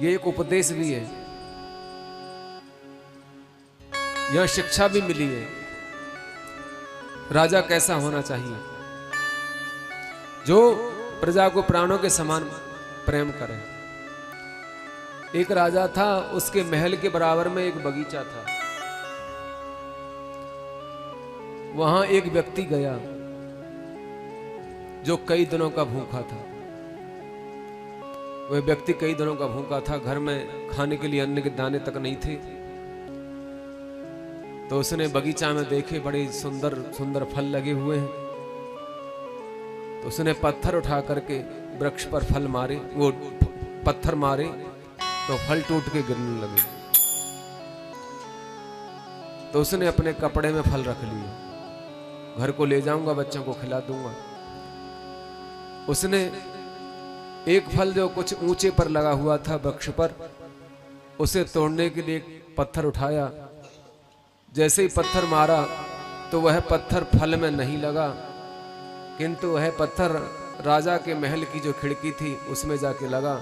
ये एक उपदेश भी है, यह शिक्षा भी मिली है राजा कैसा होना चाहिए, जो प्रजा को प्राणों के समान प्रेम करे। एक राजा था, उसके महल के बराबर में एक बगीचा था। वहां एक व्यक्ति गया जो कई दिनों का भूखा था। वह व्यक्ति कई दिनों का भूखा था, घर में खाने के लिए अन्न के दाने तक नहीं थे। तो उसने बगीचा में देखे बड़े सुंदर सुंदर फल लगे हुए हैं, तो उसने पत्थर उठा करके वृक्ष पर फल मारे, वो पत्थर मारे तो फल टूट के गिरने लगे। तो उसने अपने कपड़े में फल रख लिए, घर को ले जाऊंगा, बच्चों को खिला दूंगा। उसने एक फल जो कुछ ऊंचे पर लगा हुआ था वृक्ष पर, उसे तोड़ने के लिए पत्थर उठाया। जैसे ही पत्थर मारा तो वह पत्थर फल में नहीं लगा, किंतु वह पत्थर राजा के महल की जो खिड़की थी उसमें जाके लगा,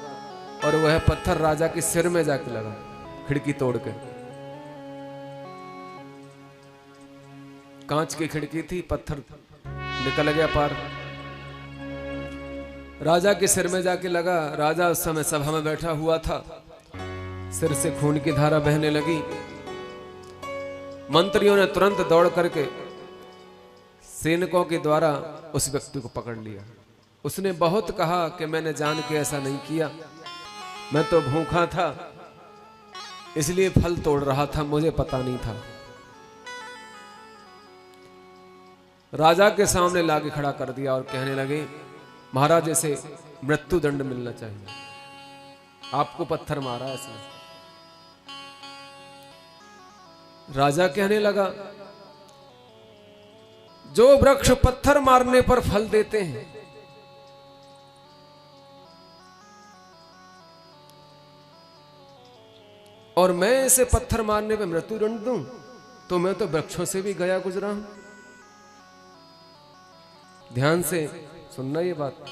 और वह पत्थर राजा के सिर में जाके लगा, खिड़की तोड़ के। कांच की खिड़की थी, पत्थर निकल गया पार, राजा के सिर में जाके लगा। राजा उस समय सभा में बैठा हुआ था, सिर से खून की धारा बहने लगी। मंत्रियों ने तुरंत दौड़ करके सैनिकों के द्वारा उस व्यक्ति को पकड़ लिया। उसने बहुत कहा कि मैंने जान के ऐसा नहीं किया, मैं तो भूखा था इसलिए फल तोड़ रहा था, मुझे पता नहीं था। राजा के सामने लाके खड़ा कर दिया और कहने लगे, महाराज इसे मृत्यु दंड मिलना चाहिए, आपको पत्थर मारा इसने। राजा कहने लगा, जो वृक्ष पत्थर मारने पर फल देते हैं, और मैं इसे पत्थर मारने पर मृत्यु दंड दूं, तो मैं तो वृक्षों से भी गया गुजरा हूं। ध्यान से सुनना ये बात,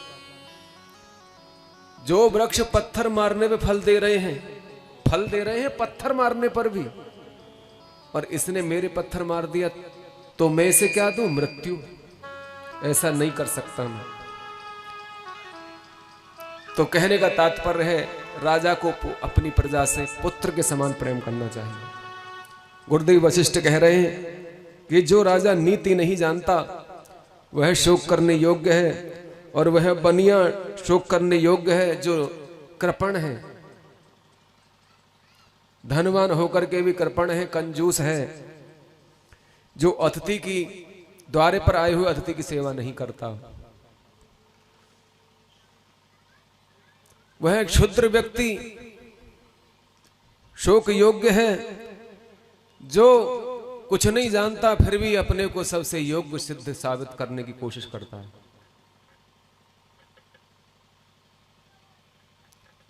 जो वृक्ष पत्थर मारने पे फल दे रहे हैं पत्थर मारने पर भी, और इसने मेरे पत्थर मार दिया तो मैं इसे क्या दूं? मृत्यु। ऐसा नहीं कर सकता मैं। तो कहने का तात्पर्य है, राजा को अपनी प्रजा से पुत्र के समान प्रेम करना चाहिए। गुरुदेव वशिष्ठ कह रहे हैं कि जो राजा नीति नहीं जानता वह शोक करने योग्य है, और वह बनिया शोक करने योग्य है जो कृपण है। धनवान होकर के भी कृपण है, कंजूस है, जो अतिथि की द्वारे पर आए हुए अतिथि की सेवा नहीं करता। वह एक क्षुद्र व्यक्ति शोक योग्य है, जो कुछ नहीं जानता फिर भी अपने को सबसे योग्य सिद्ध साबित करने की कोशिश करता है।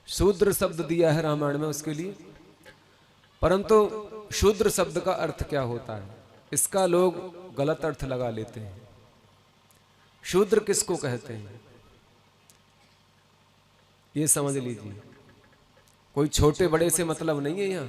शूद्र शब्द दिया है रामायण में उसके लिए, परंतु शूद्र शब्द का अर्थ क्या होता है इसका लोग गलत अर्थ लगा लेते हैं। शूद्र किसको कहते हैं ये समझ लीजिए। कोई छोटे बड़े से मतलब नहीं है यहाँ।